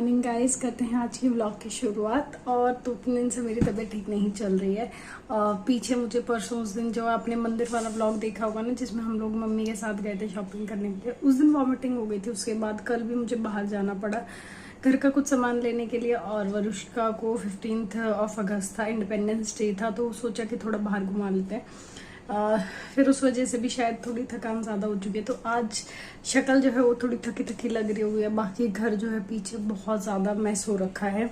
Morning guys, करते हैं आज की व्लॉग की शुरुआत। और 2-3 दिन से मेरी तबीयत ठीक नहीं चल रही है। पीछे मुझे परसों उस दिन जो आपने मंदिर वाला व्लॉग देखा होगा ना, जिसमें हम लोग मम्मी के साथ गए थे शॉपिंग करने के लिए, उस दिन वॉमिटिंग हो गई थी। उसके बाद कल भी मुझे बाहर जाना पड़ा घर का कुछ सामान लेने के लिए। और वरुष्का को 15 अगस्त था, इंडिपेंडेंस डे था, तो सोचा कि थोड़ा बाहर घुमा लेते हैं। फिर उस वजह से भी शायद थोड़ी थकान ज़्यादा हो चुकी है, तो आज शक्ल जो है वो थोड़ी थकी थकी लग रही हुई है। बाकी घर जो है पीछे बहुत ज़्यादा मैस हो रखा है,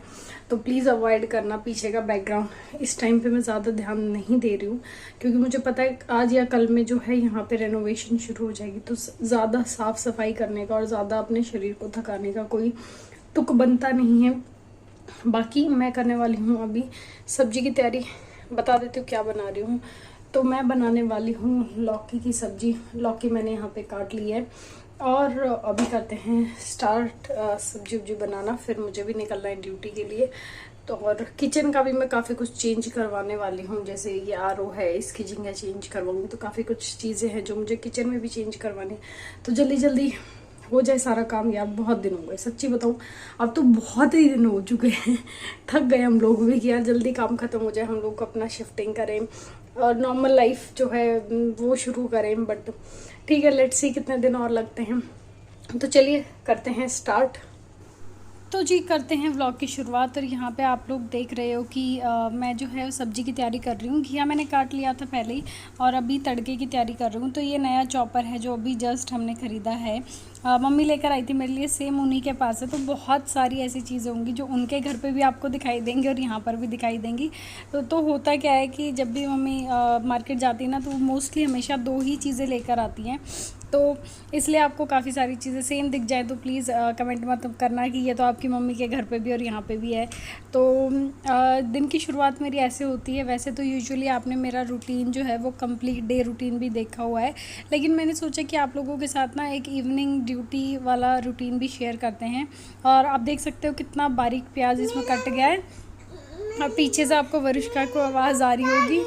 तो प्लीज़ अवॉइड करना पीछे का बैकग्राउंड। इस टाइम पे मैं ज़्यादा ध्यान नहीं दे रही हूँ, क्योंकि मुझे पता है आज या कल में जो है यहाँ पे रेनोवेशन शुरू हो जाएगी, तो ज़्यादा साफ सफाई करने का और ज़्यादा अपने शरीर को थकाने का कोई तुक बनता नहीं है। बाकी मैं करने वाली हूँ अभी सब्जी की तैयारी। बता देती हूँ क्या बना रही हूँ। तो मैं बनाने वाली हूँ लौकी की सब्जी। लौकी मैंने यहाँ पे काट ली है और अभी करते हैं स्टार्ट सब्जी उब्जी बनाना। फिर मुझे भी निकलना है ड्यूटी के लिए। तो और किचन का भी मैं काफ़ी कुछ चेंज करवाने वाली हूँ। जैसे ये आरओ है, इसकी जगह चेंज करवाऊंगी, तो काफ़ी कुछ चीज़ें हैं जो मुझे किचन में भी चेंज करवानी है। तो जल्दी जल्दी हो जाए सारा काम यार। बहुत दिन हो गए, सच्ची बताऊं, अब तो बहुत ही दिन हो चुके हैं। थक गए हम लोग भी कि यार जल्दी काम खत्म हो जाए, हम लोग अपना शिफ्टिंग करें और नॉर्मल लाइफ जो है वो शुरू करें। बट ठीक है, लेट्स सी कितने दिन और लगते हैं। तो चलिए करते हैं स्टार्ट। तो जी करते हैं व्लॉग की शुरुआत। और यहाँ पे आप लोग देख रहे हो कि मैं जो है सब्ज़ी की तैयारी कर रही हूँ। घिया मैंने काट लिया था पहले ही, और अभी तड़के की तैयारी कर रही हूँ। तो ये नया चॉपर है जो अभी जस्ट हमने ख़रीदा है। मम्मी लेकर आई थी मेरे लिए, सेम उन्हीं के पास है। तो बहुत सारी ऐसी चीज़ें होंगी जो उनके घर पे भी आपको दिखाई देंगी और यहाँ पर भी दिखाई देंगी। तो होता क्या है कि जब भी मम्मी मार्केट जाती है ना, तो मोस्टली हमेशा 2 ही चीज़ें लेकर आती हैं। तो इसलिए आपको काफ़ी सारी चीज़ें सेम दिख जाए तो प्लीज़ कमेंट मत करना कि ये तो आपकी मम्मी के घर पे भी और यहाँ पे भी है। तो दिन की शुरुआत मेरी ऐसे होती है। वैसे तो यूजुअली आपने मेरा रूटीन जो है वो कंप्लीट डे रूटीन भी देखा हुआ है, लेकिन मैंने सोचा कि आप लोगों के साथ ना एक इवनिंग ड्यूटी वाला रूटीन भी शेयर करते हैं। और आप देख सकते हो कितना बारीक प्याज इसमें कट गया है। अब पीछे से आपको वरुष्का को आवाज़ आ रही होगी।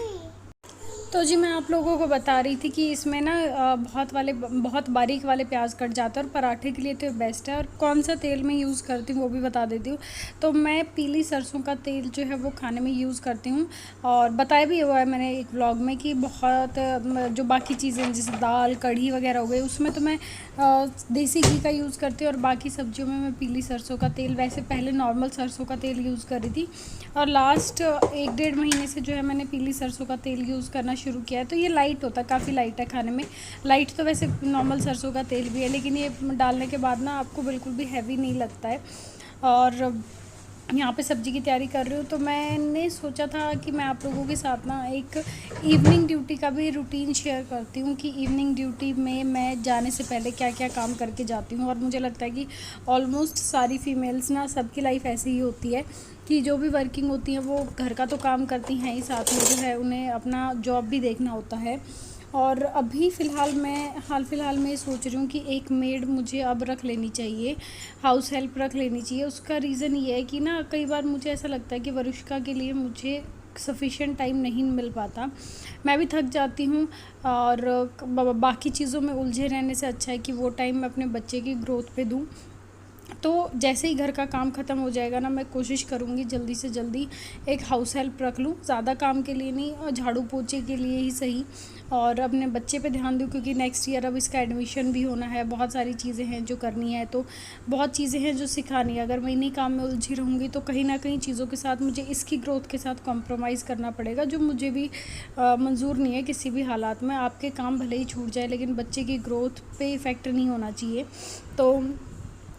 तो जी मैं आप लोगों को बता रही थी कि इसमें ना बहुत बारीक वाले प्याज कट जाते हैं और पराठे के लिए तो बेस्ट है। और कौन सा तेल मैं यूज़ करती हूँ वो भी बता देती हूँ। तो मैं पीली सरसों का तेल जो है वो खाने में यूज़ करती हूँ। और बताया भी हुआ है मैंने एक व्लॉग में कि बहुत जो बाकी चीज़ें जैसे दाल कढ़ी वगैरह हो गई, उसमें तो मैं देसी घी का यूज़ करती हूँ। और बाकी सब्जियों में मैं पीली सरसों का तेल, वैसे पहले नॉर्मल सरसों का तेल यूज़ कर रही थी, और लास्ट 1-1.5 महीने से जो है मैंने पीली सरसों का तेल यूज़ करना शुरू किया है। तो ये लाइट होता है, काफ़ी लाइट है खाने में। लाइट तो वैसे नॉर्मल सरसों का तेल भी है, लेकिन ये डालने के बाद ना आपको बिल्कुल भी हैवी नहीं लगता है। और यहाँ पे सब्ज़ी की तैयारी कर रही हूँ। तो मैंने सोचा था कि मैं आप लोगों के साथ ना एक इवनिंग ड्यूटी का भी रूटीन शेयर करती हूँ कि इवनिंग ड्यूटी में मैं जाने से पहले क्या क्या काम करके जाती हूँ। और मुझे लगता है कि ऑलमोस्ट सारी फीमेल्स ना, सबकी लाइफ ऐसी ही होती है कि जो भी वर्किंग होती हैं वो घर का तो काम करती हैं ही, साथ में जो है उन्हें अपना जॉब भी देखना होता है। और अभी हाल फिलहाल में सोच रही हूँ कि एक मेड मुझे अब रख लेनी चाहिए, हाउस हेल्प रख लेनी चाहिए। उसका रीज़न ये है कि ना कई बार मुझे ऐसा लगता है कि वरुष्का के लिए मुझे सफिशिएंट टाइम नहीं मिल पाता, मैं भी थक जाती हूँ। और बाकी चीज़ों में उलझे रहने से अच्छा है कि वो टाइम मैं अपने बच्चे की ग्रोथ पे दूँ। तो जैसे ही घर का काम ख़त्म हो जाएगा ना, मैं कोशिश करूँगी जल्दी से जल्दी एक हाउस हेल्प रख लूँ। ज़्यादा काम के लिए नहीं, और झाड़ू पोछे के लिए ही सही। और अपने बच्चे पे ध्यान दूँ, क्योंकि नेक्स्ट ईयर अब इसका एडमिशन भी होना है। बहुत सारी चीज़ें हैं जो करनी है, तो बहुत चीज़ें हैं जो सिखानी है। अगर मैं इन्हीं काम में उलझी रहूँगी तो कहीं ना कहीं चीज़ों के साथ मुझे इसकी ग्रोथ के साथ कॉम्प्रोमाइज़ करना पड़ेगा, जो मुझे भी मंजूर नहीं है किसी भी हालात में। आपके काम भले ही छूट जाए, लेकिन बच्चे की ग्रोथ पे इफ़ेक्ट नहीं होना चाहिए। तो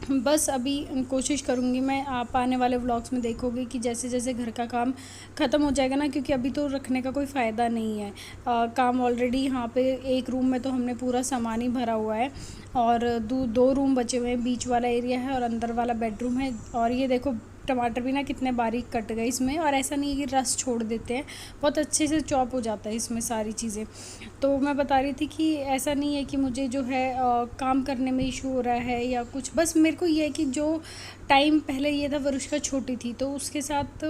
बस अभी कोशिश करूँगी मैं। आप आने वाले व्लॉग्स में देखोगे कि जैसे जैसे घर का काम ख़त्म हो जाएगा ना, क्योंकि अभी तो रखने का कोई फ़ायदा नहीं है। काम ऑलरेडी यहाँ पे एक रूम में तो हमने पूरा सामान ही भरा हुआ है, और 2 रूम बचे हुए हैं। बीच वाला एरिया है और अंदर वाला बेडरूम है। और ये देखो टमाटर भी ना कितने बारीक कट गए इसमें, और ऐसा नहीं है कि रस छोड़ देते हैं, बहुत अच्छे से चॉप हो जाता है इसमें सारी चीज़ें। तो मैं बता रही थी कि ऐसा नहीं है कि मुझे जो है काम करने में इशू हो रहा है या कुछ। बस मेरे को ये है कि जो टाइम पहले ये था, वरुष्का छोटी थी तो उसके साथ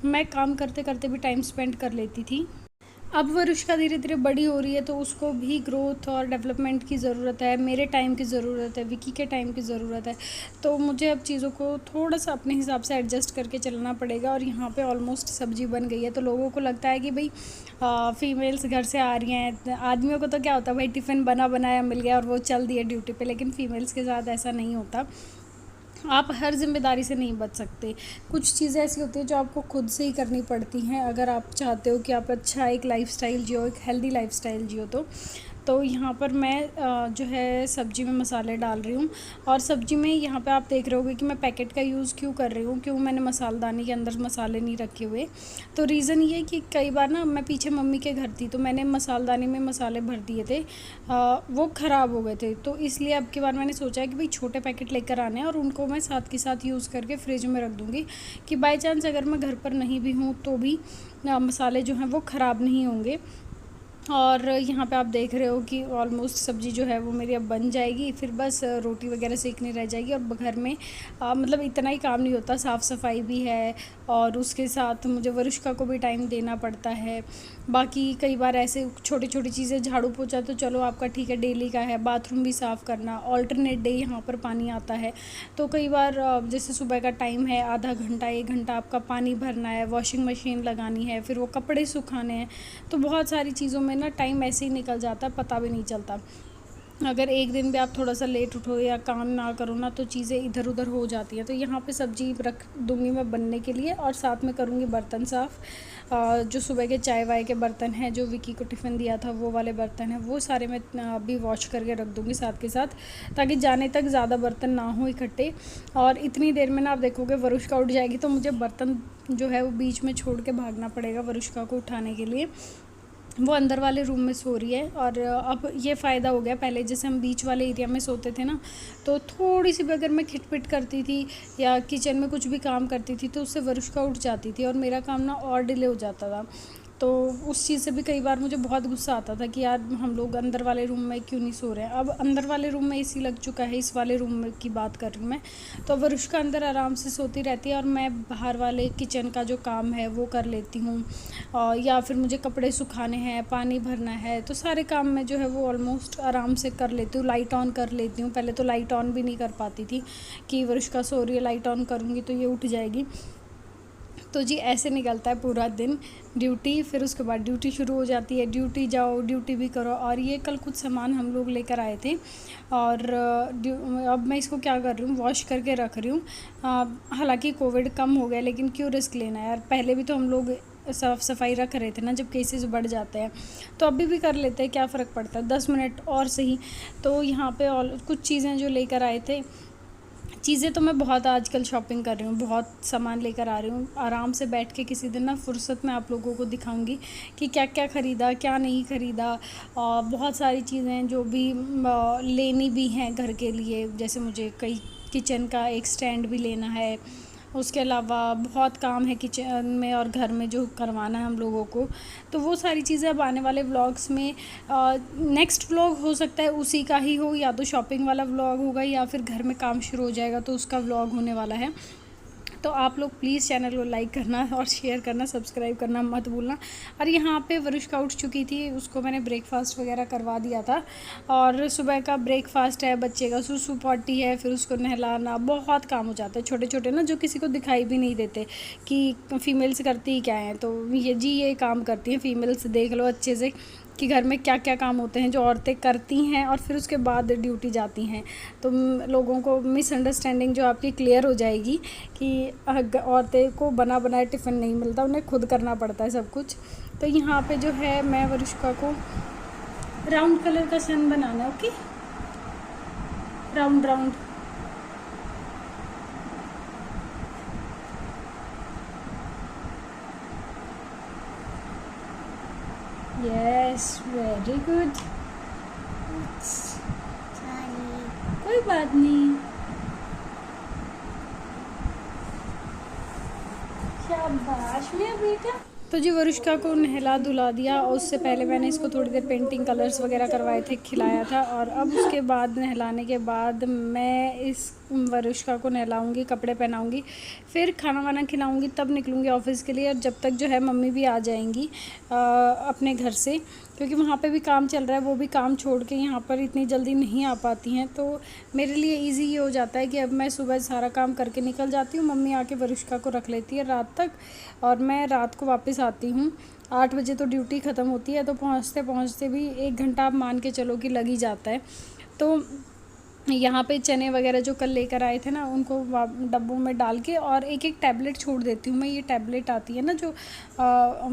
मैं काम करते करते भी टाइम स्पेंड कर लेती थी। अब वरुष्का धीरे धीरे बड़ी हो रही है तो उसको भी ग्रोथ और डेवलपमेंट की ज़रूरत है, मेरे टाइम की ज़रूरत है, विकी के टाइम की ज़रूरत है। तो मुझे अब चीज़ों को थोड़ा सा अपने हिसाब से एडजस्ट करके चलना पड़ेगा। और यहाँ पे ऑलमोस्ट सब्ज़ी बन गई है, तो लोगों को लगता है कि भाई फीमेल्स घर से आ रही हैं, आदमियों को तो क्या होता है भाई टिफ़िन बना बनाया मिल गया और वो चल दिए ड्यूटी पे, लेकिन फ़ीमेल्स के साथ ऐसा नहीं होता। आप हर ज़िम्मेदारी से नहीं बच सकते। कुछ चीज़ें ऐसी होती हैं जो आपको खुद से ही करनी पड़ती हैं अगर आप चाहते हो कि आप अच्छा एक लाइफ़स्टाइल जियो, एक हेल्दी लाइफ़स्टाइल जियो। तो यहाँ पर मैं जो है सब्ज़ी में मसाले डाल रही हूँ। और सब्ज़ी में यहाँ पे आप देख रहे होगे कि मैं पैकेट का यूज़ क्यों कर रही हूँ, क्यों मैंने मसालदानी के अंदर मसाले नहीं रखे हुए। तो रीज़न ये है कि कई बार ना मैं पीछे मम्मी के घर थी तो मैंने मसालदानी में मसाले भर दिए थे, वो ख़राब हो गए थे। तो इसलिए अब की बार मैंने सोचा है कि भाई छोटे पैकेट लेकर आने हैं और उनको मैं साथ के साथ यूज़ करके फ्रिज में रख दूँगी कि बाई चांस अगर मैं घर पर नहीं भी हूँ तो भी मसाले जो हैं वो ख़राब नहीं होंगे। और यहाँ पे आप देख रहे हो कि ऑलमोस्ट सब्ज़ी जो है वो मेरी अब बन जाएगी, फिर बस रोटी वगैरह सेकनी रह जाएगी। और घर में मतलब इतना ही काम नहीं होता, साफ़ सफाई भी है और उसके साथ मुझे वरुष्का को भी टाइम देना पड़ता है। बाकी कई बार ऐसे छोटी छोटी चीज़ें, झाड़ू पोछा तो चलो आपका ठीक है डेली का है, बाथरूम भी साफ़ करना, ऑल्टरनेट डे यहाँ पर पानी आता है। तो कई बार जैसे सुबह का टाइम है, आधा घंटा 1 घंटा आपका पानी भरना है, वॉशिंग मशीन लगानी है, फिर वो कपड़े सुखाने हैं। तो बहुत सारी चीज़ों में ना टाइम ऐसे ही निकल जाता है, पता भी नहीं चलता। अगर एक दिन भी आप थोड़ा सा लेट उठो या काम ना करो ना तो चीज़ें इधर उधर हो जाती हैं। तो यहाँ पे सब्ज़ी रख दूँगी मैं बनने के लिए और साथ में करूँगी बर्तन साफ़। जो सुबह के चाय वाय के बर्तन हैं, जो विकी को टिफ़िन दिया था वो वाले बर्तन हैं, वो सारे मैं अभी वॉश करके रख दूँगी साथ के साथ, ताकि जाने तक ज़्यादा बर्तन ना हो इकट्ठे। और इतनी देर में ना आप देखोगे वरुष्का उठ जाएगी तो मुझे बर्तन जो है वो बीच में छोड़ के भागना पड़ेगा वरुष्का को उठाने के लिए। वो अंदर वाले रूम में सो रही है। और अब ये फ़ायदा हो गया, पहले जैसे हम बीच वाले एरिया में सोते थे ना तो थोड़ी सी भी अगर मैं खिटपिट करती थी या किचन में कुछ भी काम करती थी तो उससे वरुष्का उठ जाती थी और मेरा काम ना और डिले हो जाता था। तो उस चीज़ से भी कई बार मुझे बहुत गुस्सा आता था कि यार हम लोग अंदर वाले रूम में क्यों नहीं सो रहे हैं। अब अंदर वाले रूम में एसी लग चुका है, इस वाले रूम में की बात कर रही हूँ मैं। तो वरुष्का अंदर आराम से सोती रहती है और मैं बाहर वाले किचन का जो काम है वो कर लेती हूँ। या फिर मुझे कपड़े सुखाने हैं, पानी भरना है, तो सारे काम मैं जो है वो ऑलमोस्ट आराम से कर लेती हूँ। लाइट ऑन कर लेती हूँ, पहले तो लाइट ऑन भी नहीं कर पाती थी कि वरुष्का सो रही है लाइट ऑन करूँगी तो ये उठ जाएगी। तो जी ऐसे निकलता है पूरा दिन ड्यूटी, फिर उसके बाद ड्यूटी शुरू हो जाती है, ड्यूटी जाओ ड्यूटी भी करो। और ये कल कुछ सामान हम लोग लेकर आए थे और अब मैं इसको क्या कर रही हूँ, वॉश करके रख रही हूँ। हालांकि कोविड कम हो गया लेकिन क्यों रिस्क लेना है यार। पहले भी तो हम लोग साफ़ सफाई रख रहे थे ना जब केसेस बढ़ जाते हैं, तो अभी भी कर लेते हैं, क्या फ़र्क पड़ता है, 10 मिनट और सही। तो यहाँ पे और कुछ चीज़ें जो लेकर आए थे, चीज़ें तो मैं बहुत आजकल शॉपिंग कर रही हूँ, बहुत सामान लेकर आ रही हूँ। आराम से बैठ के किसी दिन ना फुर्सत में आप लोगों को दिखाऊंगी कि क्या क्या ख़रीदा, क्या नहीं ख़रीदा। और बहुत सारी चीज़ें जो भी लेनी भी हैं घर के लिए, जैसे मुझे कई किचन का एक स्टैंड भी लेना है, उसके अलावा बहुत काम है किचन में और घर में जो करवाना है हम लोगों को। तो वो सारी चीज़ें अब आने वाले व्लॉग्स में, नेक्स्ट व्लॉग हो सकता है उसी का ही हो, या तो शॉपिंग वाला व्लॉग होगा या फिर घर में काम शुरू हो जाएगा तो उसका व्लॉग होने वाला है। तो आप लोग प्लीज़ चैनल को लाइक करना और शेयर करना, सब्सक्राइब करना मत भूलना। और यहाँ पे वरुष्का उठ चुकी थी, उसको मैंने ब्रेकफास्ट वगैरह करवा दिया था। और सुबह का ब्रेकफास्ट है, बच्चे का सुसु पॉटी है, फिर उसको नहलाना, बहुत काम हो जाता है छोटे छोटे ना, जो किसी को दिखाई भी नहीं देते कि फीमेल्स करती ही क्या हैं। तो ये काम करती हैं फीमेल्स, देख लो अच्छे से कि घर में क्या क्या काम होते हैं जो औरतें करती हैं और फिर उसके बाद ड्यूटी जाती हैं। तो लोगों को मिसअंडरस्टैंडिंग जो आपकी क्लियर हो जाएगी कि औरतें को बना बनाए टिफ़िन नहीं मिलता, उन्हें खुद करना पड़ता है सब कुछ। तो यहाँ पे जो है मैं वरुष्का को राउंड कलर का सन बनाना है, okay, round round. Yes very good, कोई बात नहीं, शाबाश मेरा बेटा। तो जी वरुष्का को नहला धुला दिया और उससे पहले मैंने इसको थोड़ी देर पेंटिंग कलर्स वगैरह करवाए थे, खिलाया था। और अब उसके बाद नहलाने के बाद मैं इस वरुष्का को नहलाऊंगी, कपड़े पहनाऊंगी, फिर खाना वाना खिलाऊंगी, तब निकलूंगी ऑफिस के लिए। और जब तक जो है मम्मी भी आ जाएंगी अपने घर से, क्योंकि वहाँ पे भी काम चल रहा है, वो भी काम छोड़ के यहाँ पर इतनी जल्दी नहीं आ पाती हैं। तो मेरे लिए ईज़ी ये हो जाता है कि अब मैं सुबह सारा काम करके निकल जाती हूँ, मम्मी आके वरुष्का को रख लेती है रात तक, और मैं रात को वापस आती हूँ। 8 बजे तो ड्यूटी ख़त्म होती है, तो पहुँचते पहुँचते भी 1 घंटा आप मान के चलो कि लग ही जाता है। तो यहाँ पे चने वगैरह जो कल लेकर आए थे ना, उनको डब्बों में डाल के और एक एक टैबलेट छोड़ देती हूँ मैं। ये टैबलेट आती है ना जो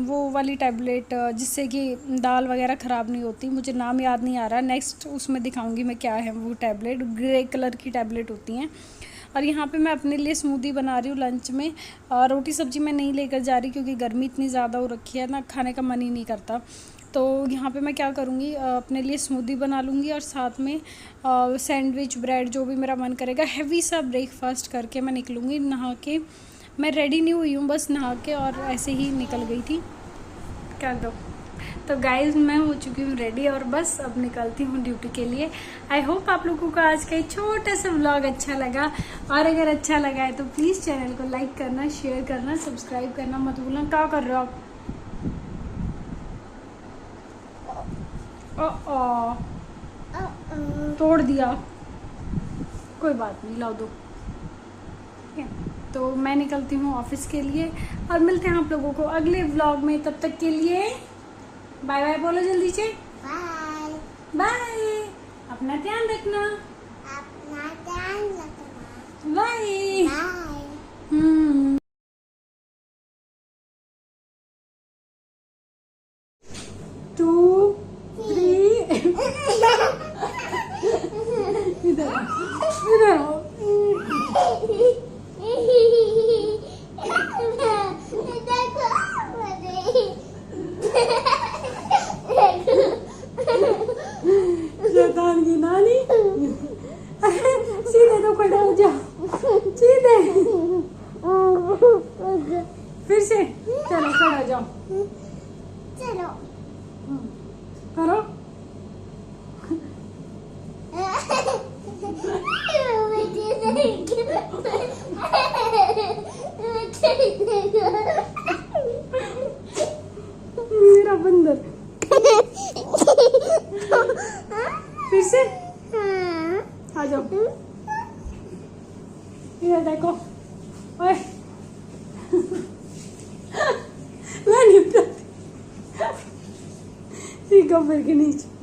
वो वाली टैबलेट, जिससे कि दाल वगैरह ख़राब नहीं होती। मुझे नाम याद नहीं आ रहा, नेक्स्ट उसमें दिखाऊंगी मैं क्या है वो टैबलेट। ग्रे कलर की टैबलेट होती हैं। और यहाँ पे मैं अपने लिए स्मूदी बना रही हूँ लंच में। रोटी सब्ज़ी मैं नहीं लेकर जा रही, क्योंकि गर्मी इतनी ज़्यादा हो रखी है ना, खाने का मन ही नहीं करता। तो यहाँ पे मैं क्या करूँगी, अपने लिए स्मूदी बना लूँगी, और साथ में सैंडविच, ब्रेड, जो भी मेरा मन करेगा, हैवी सा ब्रेकफास्ट करके मैं निकलूँगी। नहा के मैं रेडी नहीं हुई हूँ, बस नहा के और ऐसे ही निकल गई थी। क्या दो। तो गाइज मैं हो चुकी हूँ रेडी, और बस अब निकलती हूँ ड्यूटी के लिए। आई होप आप लोगों को आज का छोटा सा व्लॉग अच्छा लगा, और अगर अच्छा लगा है तो प्लीज़ चैनल को लाइक करना, शेयर करना, सब्सक्राइब करना मत भूलना। क्या कर रहे हो आप? तोड़ दिया, कोई बात नहीं, लाओ दो। तो मैं निकलती हूँ ऑफिस के लिए, और मिलते हैं आप लोगों को अगले व्लॉग में। तब तक के लिए बाय बाय बोलो जल्दी से। बाय बाय, अपना ध्यान रखना। अपना ध्यान रखना। Bye bye. 2 3 इधर इधर आओ। शैतान की नानी। सीधे तो खड़े हो जाओ, सीधे। फिर से चलो, खड़े हो जाओ, चलो करो। मेरा बंदर। फिर से आ जाओ, इधर देखो। ओए मैं नहीं सीखा फिर के नीचे।